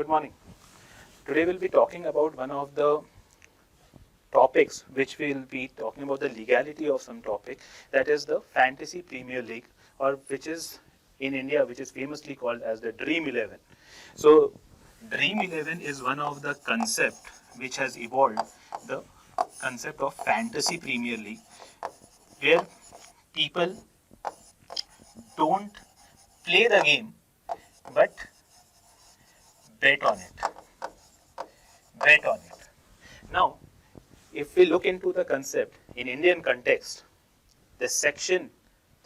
Good morning. Today we'll be talking about one of the topics which we'll be talking about the legality of some topic, that is the Fantasy Premier League, or which is in India which is famously called as the Dream 11. So Dream 11 is one of the concept which has evolved, the concept of Fantasy Premier League, where people don't play the game but bet on it. Now, if we look into the concept in Indian context, the section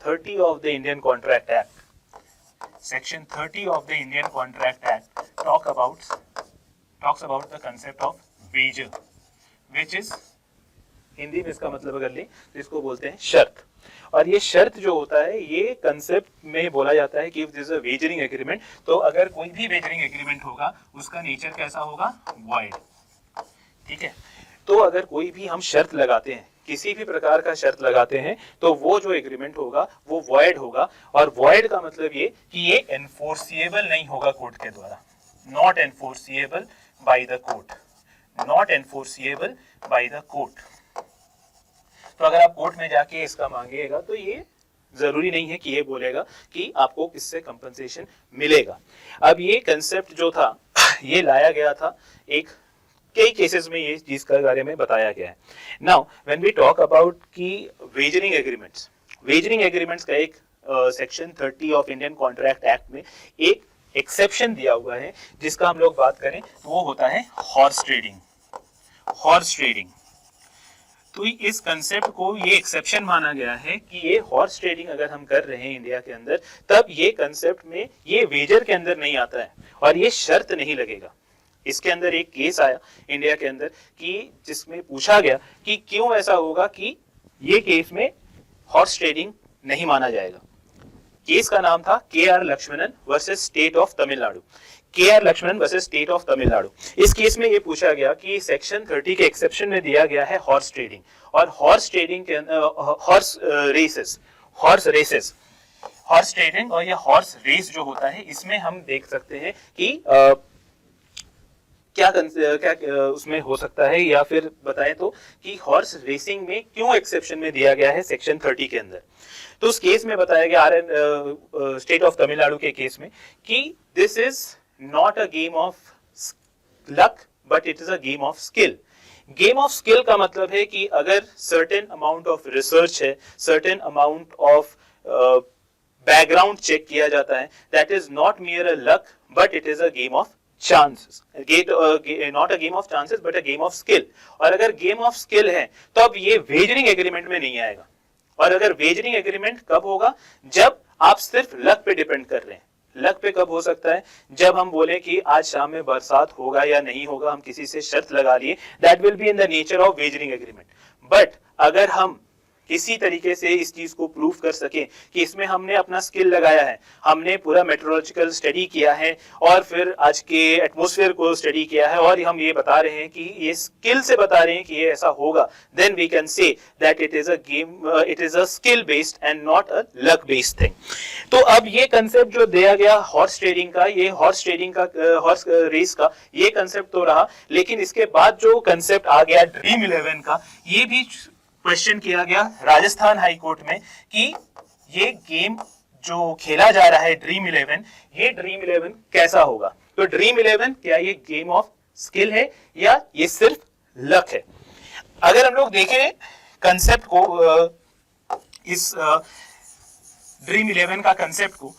30 of the Indian Contract Act, section 30 of the Indian Contract Act talks about the concept of wager, which is Hindi में इसका मतलब अगर लें तो इसको बोलते हैं शर्त। और ये शर्त जो होता है ये कंसेप्ट में बोला जाता है कि if this a wagering agreement, तो अगर कोई भी वेजरिंग एग्रीमेंट होगा उसका नेचर कैसा होगा, वॉइड। ठीक है, तो अगर कोई भी हम शर्त लगाते हैं, किसी भी प्रकार का शर्त लगाते हैं, तो वो जो एग्रीमेंट होगा वो वॉइड होगा। और वॉइड का मतलब ये कि ये एनफोर्सिएबल नहीं होगा कोर्ट के द्वारा, not enforceable by the court, not enforceable by the court. तो अगर आप कोर्ट में जाके इसका मांगिएगा तो ये जरूरी नहीं है कि ये बोलेगा कि आपको इससे कंपनसेशन मिलेगा। अब ये कंसेप्ट जो था ये लाया गया था एक कई केसेस में, ये चीज के बारे में बताया गया है। Now when we talk about की वेजरिंग एग्रीमेंट्स का एक section 30 of Indian contract act में एक एक्सेप्शन दिया हुआ है, जिसका हम लोग बात करें तो वो होता है हॉर्स ट्रेडिंग। तो इस कंसेप्ट को ये एक्सेप्शन माना गया है कि ये हॉर्स ट्रेडिंग अगर हम कर रहे हैं इंडिया के अंदर, तब ये कंसेप्ट में ये वेजर के अंदर नहीं आता है और ये शर्त नहीं लगेगा। इसके अंदर एक केस आया इंडिया के अंदर कि जिसमें पूछा गया कि क्यों ऐसा होगा कि ये केस में हॉर्स ट्रेडिंग नहीं माना जाएगा। केस का नाम था KR. Lakshmanan versus state of Tamil Nadu. KR. Lakshmanan versus state of Tamil Nadu. इस केस में ये पूछा गया कि सेक्शन 30 के एक्सेप्शन में दिया गया है हॉर्स ट्रेडिंग, और हॉर्स ट्रेडिंग के हॉर्स ट्रेडिंग और ये हॉर्स रेस जो होता है, इसमें हम देख सकते हैं कि क्या उसमें हो सकता है, या फिर बताएं तो कि हॉर्स रेसिंग में क्यों एक्सेप्शन में दिया गया है सेक्शन 30 के अंदर। तो उस केस में बताया गया स्टेट ऑफ तमिलनाडु के केस में कि this is not a game of luck but it is a game of skill. Game of skill का मतलब है कि अगर सर्टेन अमाउंट ऑफ रिसर्च है, certain amount of background check किया जाता है, that is not mere a luck but it is a game of chances, not a game of chances but a game of skill। और अगर game of skill है तो अब ये wagering agreement में नहीं आएगा। और अगर वेजरिंग एग्रीमेंट कब होगा, जब आप सिर्फ लक पे डिपेंड कर रहे हैं। लक पे कब हो सकता है, जब हम बोले कि आज शाम में बरसात होगा या नहीं होगा, हम किसी से शर्त लगा लिए, that will be in the nature of wagering agreement. But अगर हम किसी तरीके से इस चीज को प्रूव कर सके कि इसमें हमने अपना स्किल लगाया है, हमने पूरा मेट्रोलॉजिकल स्टडी किया है और फिर आज के एटमॉस्फेयर को स्टडी किया है, और हम ये बता रहे हैं कि ये स्किल से बता रहे हैं कि ये ऐसा होगा, then we can say that it is a game, it is a skill based and not a luck based thing. तो अब ये कंसेप्ट जो दिया गया हॉर्स ट्रेडिंग का, ये हॉर्स रेस का ये कंसेप्ट तो रहा, लेकिन इसके बाद जो कंसेप्ट आ गया ड्रीम 11 का, ये भी क्वेश्चन किया गया राजस्थान हाई कोर्ट में कि ये गेम जो खेला जा रहा है ड्रीम 11, ये ड्रीम 11 कैसा होगा। तो ड्रीम 11 क्या ये गेम ऑफ स्किल है या ये सिर्फ लक है। अगर हम लोग देखें कंसेप्ट को, इस ड्रीम 11 का कंसेप्ट को,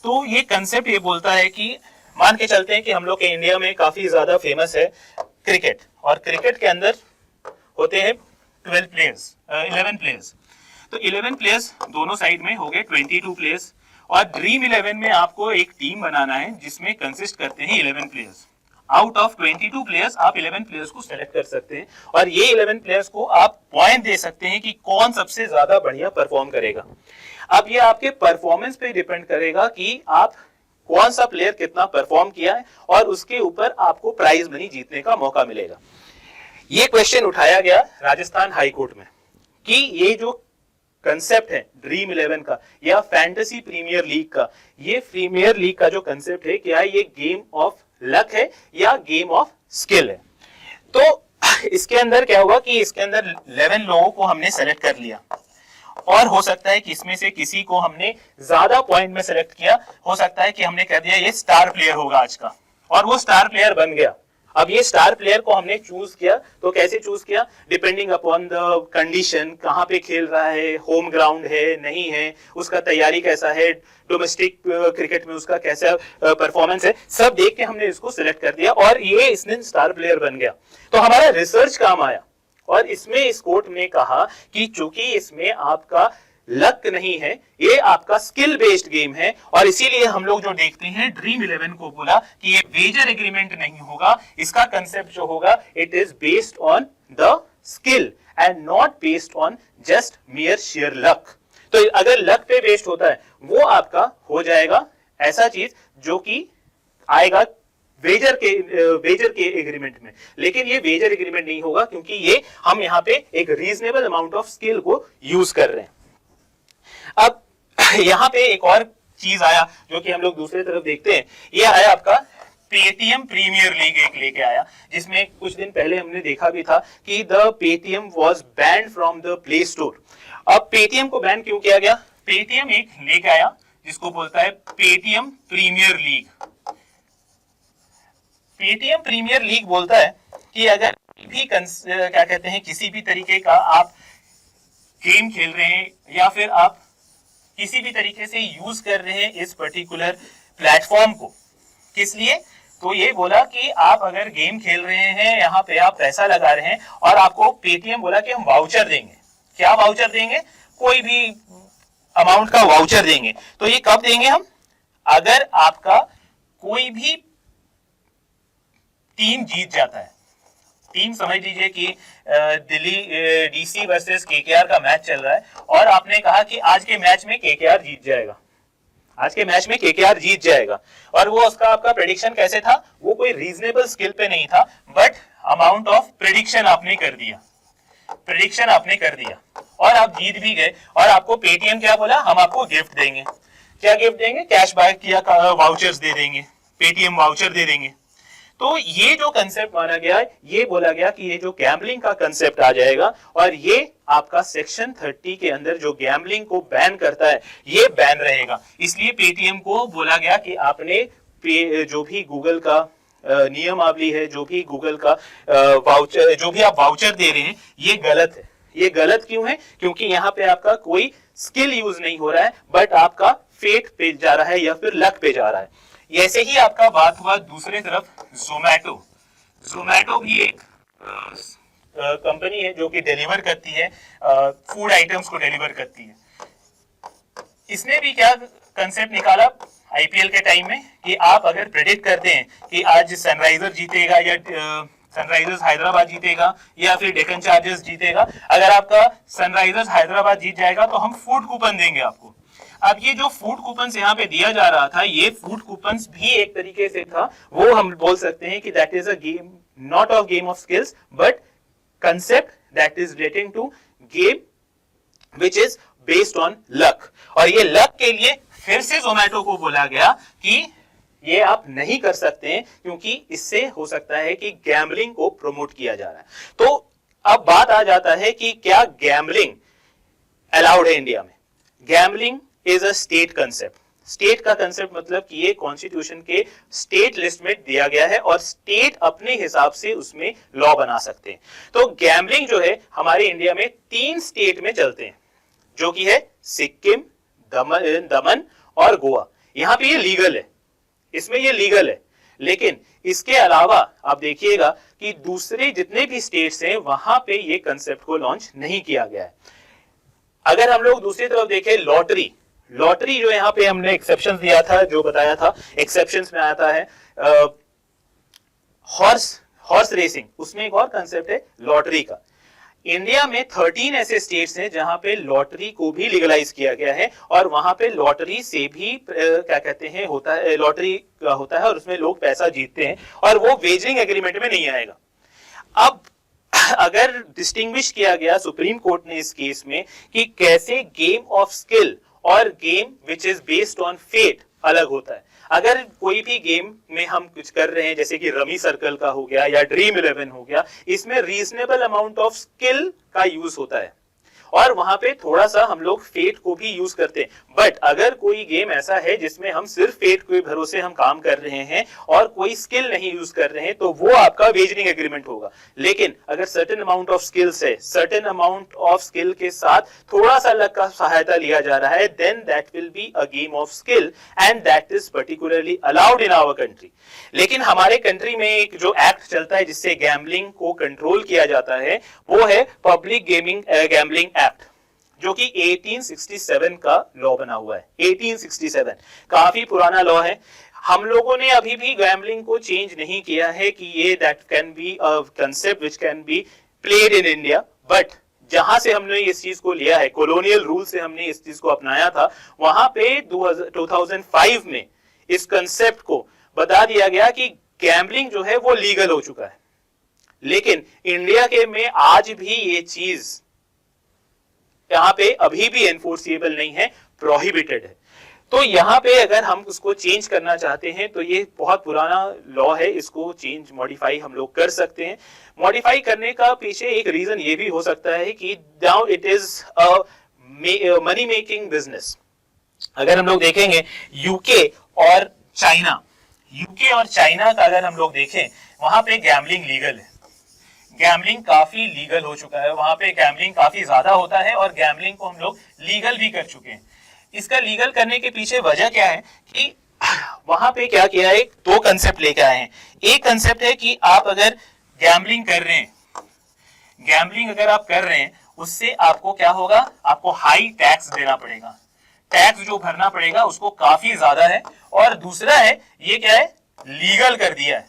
तो ये कंसेप्ट ये बोलता है कि मान के चलते हैं कि हम लोग के इंडिया में काफी ज्यादा फेमस है क्रिकेट, और क्रिकेट के अंदर होते हैं 11 प्लेयर्स। तो 11 प्लेयर्स दोनों साइड में हो गए 22 प्लेयर्स, और ड्रीम 11 में आपको एक टीम बनाना है जिसमें कंसिस्ट करते हैं 11 प्लेयर्स। आउट ऑफ 22 प्लेयर्स आप 11 प्लेयर्स को सेलेक्ट कर सकते हैं, और ये 11 प्लेयर्स को आप पॉइंट दे सकते हैं कि कौन सबसे ज्यादा बढ़िया परफॉर्म करेगा। अब ये आपके परफॉर्मेंस पे डिपेंड करेगा कि आप कौन सा प्लेयर कितना परफॉर्म किया है, और उसके ऊपर आपको प्राइज मनी जीतने का मौका मिलेगा। ये क्वेश्चन उठाया गया राजस्थान हाई कोर्ट में कि ये जो कंसेप्ट है ड्रीम 11 का या फैंटेसी प्रीमियर लीग का, ये प्रीमियर लीग का जो कंसेप्ट है, क्या ये गेम ऑफ लक है या गेम ऑफ स्किल है। तो इसके अंदर क्या होगा कि इसके अंदर 11 लोगों को हमने सेलेक्ट कर लिया और हो सकता है कि इसमें से किसी को हमने ज्यादा पॉइंट में सेलेक्ट किया, हो सकता है कि हमने कह दिया ये स्टार प्लेयर होगा आज का, और वो स्टार प्लेयर बन गया। अब ये स्टार प्लेयर को हमने चूज किया, तो कैसे चूज किया? डिपेंडिंग अपॉन द कंडीशन, कहाँ पे खेल रहा है, होम ग्राउंड है नहीं है, उसका तैयारी कैसा है, डोमेस्टिक क्रिकेट में उसका कैसा परफॉर्मेंस है, सब देख के हमने इसको सिलेक्ट कर दिया और ये इसने स्टार प्लेयर बन गया। तो हमारा रिसर्च काम आया और इसमें इस कोर्ट ने कहा कि चूंकि इसमें आपका लक नहीं है, ये आपका स्किल बेस्ड गेम है, और इसीलिए हम लोग जो देखते हैं ड्रीम 11 को बोला कि ये वेजर एग्रीमेंट नहीं होगा, इसका कंसेप्ट जो होगा it is based on the skill and not based on just मियर share luck. तो अगर लक पे बेस्ड होता है वो आपका हो जाएगा ऐसा चीज जो कि आएगा वेजर के एग्रीमेंट में, लेकिन ये वेजर एग्रीमेंट नहीं होगा क्योंकि ये हम यहाँ पे एक रीजनेबल अमाउंट ऑफ स्किल को यूज कर रहे हैं। अब यहाँ पे एक और चीज आया जो कि हम लोग दूसरी तरफ देखते हैं, ये आया आपका पेटीएम प्रीमियर लीग एक लेके आया, जिसमें कुछ दिन पहले हमने देखा भी था कि the Paytm was banned from the play store. अब पेटीएम को बैन क्यों किया गया? पेटीएम एक लेके आया जिसको बोलता है Paytm Premier League. Paytm Premier League बोलता है कि अगर भी क्या कहते हैं किसी भी तरीके का आप गेम खेल रहे हैं या फिर आप किसी भी तरीके से यूज कर रहे हैं इस पर्टिकुलर प्लेटफॉर्म को, किस लिए? तो ये बोला कि आप अगर गेम खेल रहे हैं, यहाँ पे आप पैसा लगा रहे हैं और आपको पेटीएम बोला कि हम वाउचर देंगे। क्या वाउचर देंगे? कोई भी अमाउंट का वाउचर देंगे। तो ये कब देंगे हम? अगर आपका कोई भी टीम जीत जाता है। टीम समझ लीजिए कि दिल्ली डीसी वर्सेस केकेआर का मैच चल रहा है और आपने कहा कि आज के मैच में केकेआर जीत जाएगा, आज के मैच में केकेआर जीत जाएगा, और वो उसका आपका प्रेडिक्शन कैसे था? वो कोई रीजनेबल स्किल पे नहीं था, बट अमाउंट ऑफ प्रेडिक्शन आपने कर दिया, प्रेडिक्शन आपने कर दिया और आप जीत भी गए। और आपको पेटीएम क्या बोला? हम आपको गिफ्ट देंगे। क्या गिफ्ट देंगे? कैशबैक या वाउचर्स दे देंगे, पेटीएम वाउचर दे देंगे। तो ये जो कंसेप्ट माना गया है, ये बोला गया कि ये जो गैम्बलिंग का कंसेप्ट आ जाएगा और ये आपका सेक्शन 30 के अंदर जो गैम्बलिंग को बैन करता है ये बैन रहेगा। इसलिए पेटीएम को बोला गया कि आपने जो भी गूगल का नियमावली है, जो भी गूगल का वाउचर, जो भी आप वाउचर दे रहे हैं, ये गलत है। ये गलत क्यों है? क्योंकि यहाँ पे आपका कोई स्किल यूज नहीं हो रहा है, बट आपका फेट पे जा रहा है या फिर लक पे जा रहा है। ऐसे ही आपका बात हुआ दूसरे तरफ जोमैटो। जोमैटो भी एक कंपनी है जो कि डिलीवर करती है फूड आइटम्स को डिलीवर करती है। इसने भी क्या कंसेप्ट निकाला आईपीएल के टाइम में कि आप अगर प्रेडिक्ट करते हैं कि आज सनराइजर जीतेगा या सनराइजर्स हैदराबाद जीतेगा या फिर डेक्कन चार्जर्स जीतेगा, अगर आपका सनराइजर्स हैदराबाद जीत जाएगा तो हम फूड कूपन देंगे आपको। अब ये जो फूड कूपन्स यहाँ पे दिया जा रहा था, ये फूड कूपन्स भी एक तरीके से था, वो हम बोल सकते हैं कि that is a game, not of game of skills but concept that is relating to game which is based on luck. और ये लक के लिए फिर से जोमैटो को बोला गया कि ये आप नहीं कर सकते हैं क्योंकि इससे हो सकता है कि गैम्बलिंग को प्रमोट किया जा रहा है। तो अब बात आ जाता है कि क्या गैम्बलिंग अलाउड है इंडिया में? Gambling is a state concept. State का कंसेप्ट मतलब कि ये कॉन्स्टिट्यूशन के स्टेट लिस्ट में दिया गया है और स्टेट अपने हिसाब से उसमें लॉ बना सकते हैं। तो गैम्बलिंग जो है हमारे इंडिया में 3 स्टेट में चलते हैं, जो कि है सिक्किम, दमन और गोवा। यहां पे ये लीगल है, इसमें ये लीगल है, लेकिन इसके अलावा आप देखिएगा कि दूसरे जितने भी स्टेट्स हैं वहां पे ये कंसेप्ट को लॉन्च नहीं किया गया है। अगर हम लोग दूसरी तरफ देखें, लॉटरी, लॉटरी जो यहाँ पे हमने एक्सेप्शन दिया था, जो बताया था एक्सेप्शंस में आता है हॉर्स रेसिंग, उसमें एक और कंसेप्ट है लॉटरी का। इंडिया में 13 ऐसे स्टेट्स हैं जहां पे लॉटरी को भी लीगलाइज किया गया है और वहां पे लॉटरी से भी क्या कहते हैं होता है, लॉटरी होता है और उसमें लोग पैसा जीतते हैं और वो वेजरिंग एग्रीमेंट में नहीं आएगा। अब अगर डिस्टिंग्विश किया गया सुप्रीम कोर्ट ने इस केस में कि कैसे गेम ऑफ स्किल और game which is based on fate अलग होता है। अगर कोई भी गेम में हम कुछ कर रहे हैं जैसे कि रमी सर्कल का हो गया या ड्रीम 11 हो गया, इसमें रीजनेबल अमाउंट ऑफ स्किल का यूज होता है और वहां पे थोड़ा सा हम लोग फेट को भी यूज करते हैं। बट अगर कोई गेम ऐसा है जिसमें हम सिर्फ फेट के भरोसे हम काम कर रहे हैं और कोई स्किल नहीं यूज कर रहे हैं, तो वो आपका वेजरिंग एग्रीमेंट होगा। लेकिन अगर सर्टेन अमाउंट ऑफ स्किल्स है, सर्टेन अमाउंट ऑफ स्किल के साथ थोड़ा सा लक का सहायता लिया जा रहा है, then that will be a game of skill and that is particularly allowed in our country. लेकिन हमारे कंट्री में एक जो एक्ट चलता है जिससे गैम्बलिंग को कंट्रोल किया जाता है, वो है पब्लिक गैम्बलिंग एक्ट, जो कि 1867 का लॉ बना हुआ है। 1867 काफी पुराना लॉ है। हम लोगों ने अभी भी गैम्बलिंग को चेंज नहीं किया है कि ये that can be a concept which can be played in India, but जहां से हमने इस चीज को लिया है, कॉलोनियल रूल से हमने इस चीज को अपनाया था, वहां पे 2005 में इस कंसेप्ट को बता दिया गया कि गैम्बलिंग जो है वो लीगल हो चुका है। लेकिन इंडिया के में आज भी ये चीज यहां पे अभी भी एनफोर्सिएबल नहीं है, प्रोहिबिटेड है। तो यहां पे अगर हम उसको चेंज करना चाहते हैं तो ये बहुत पुराना लॉ है, इसको चेंज मॉडिफाई हम लोग कर सकते हैं। मॉडिफाई करने का पीछे एक रीजन ये भी हो सकता है कि now it is a money making business. अगर हम लोग देखेंगे यूके और चाइना, यूके और चाइना का अगर हम लोग देखें, वहां पे गैम्बलिंग लीगल है, गैम्बलिंग काफी लीगल हो चुका है, वहां पे गैम्बलिंग काफी ज्यादा होता है और गैम्बलिंग को हम लोग लीगल भी कर चुके हैं। इसका लीगल करने के पीछे वजह क्या है कि वहां पे क्या किया है, दो कंसेप्ट लेके आए हैं। एक कंसेप्ट है कि आप अगर गैम्बलिंग कर रहे हैं, गैम्बलिंग अगर आप कर रहे हैं, उससे आपको क्या होगा, आपको हाई टैक्स देना पड़ेगा, टैक्स जो भरना पड़ेगा उसको काफी ज्यादा है। और दूसरा है, ये क्या है, लीगल कर दिया है,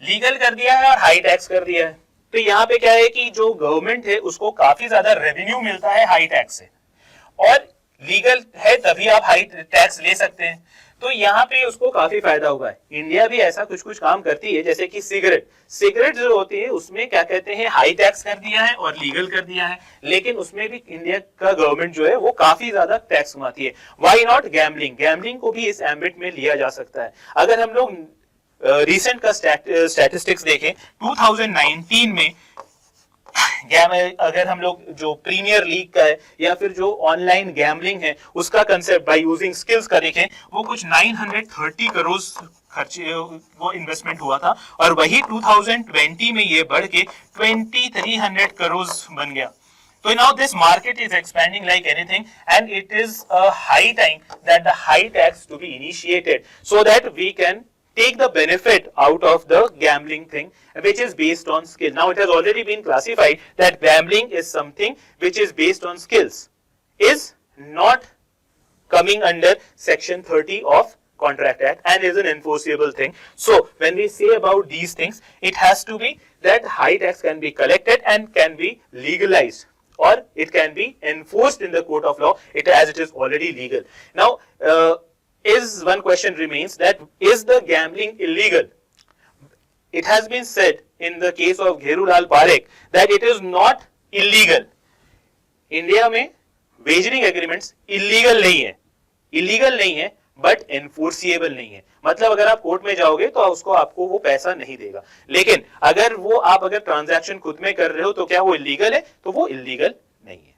लीगल कर दिया है और हाई टैक्स कर दिया है। तो यहाँ पे क्या है कि जो गवर्नमेंट है उसको काफी ज्यादा रेवेन्यू मिलता है हाई टैक्स से, और लीगल है तभी आप हाई टैक्स ले सकते हैं, तो यहाँ पे उसको काफी फायदा हुआ है। इंडिया भी ऐसा कुछ कुछ काम करती है, जैसे कि सिगरेट जो होती है उसमें क्या कहते हैं, हाई टैक्स कर दिया है और लीगल कर दिया है, लेकिन उसमें भी इंडिया का गवर्नमेंट जो है वो काफी ज्यादा टैक्स कमाती है। व्हाई नॉट गैम्बलिंग, गैम्बलिंग को भी इस एम्बिट में लिया जा सकता है। अगर हम लोग रिसेंट का स्टैटिस्टिक्स देखें, 2019 में अगर हम लोग जो प्रीमियर लीग का है या फिर जो ऑनलाइन गैम्बलिंग है उसका कंसेप्ट बाय यूजिंग स्किल्स का देखें, वो कुछ 930 करोड़ खर्चे वो इन्वेस्टमेंट हुआ था, और वही 2020 में ये बढ़ के 2300 करोड़ बन गया। So now this market is expanding like anything, and it is a high time that the high tax to be initiated so that we can take the benefit out of the gambling thing, which is based on skill. Now it has already been classified that gambling is something which is based on skills, is not coming under section 30 of Contract Act and is an enforceable thing. So when we say about these things, it has to be that high tax can be collected and can be legalized, or it can be enforced in the court of law as it is already legal. Now is one question remains, that is the gambling illegal? It has been said in the case of Gherulal Parekh that it is not illegal. India में wagering agreements illegal नहीं है, but enforceable नहीं है। मतलब अगर आप court में जाओगे तो उसको आपको वो पैसा नहीं देगा, लेकिन अगर ट्रांजैक्शन खुद में कर रहे हो तो क्या वो इलीगल है? तो वो इलीगल नहीं है।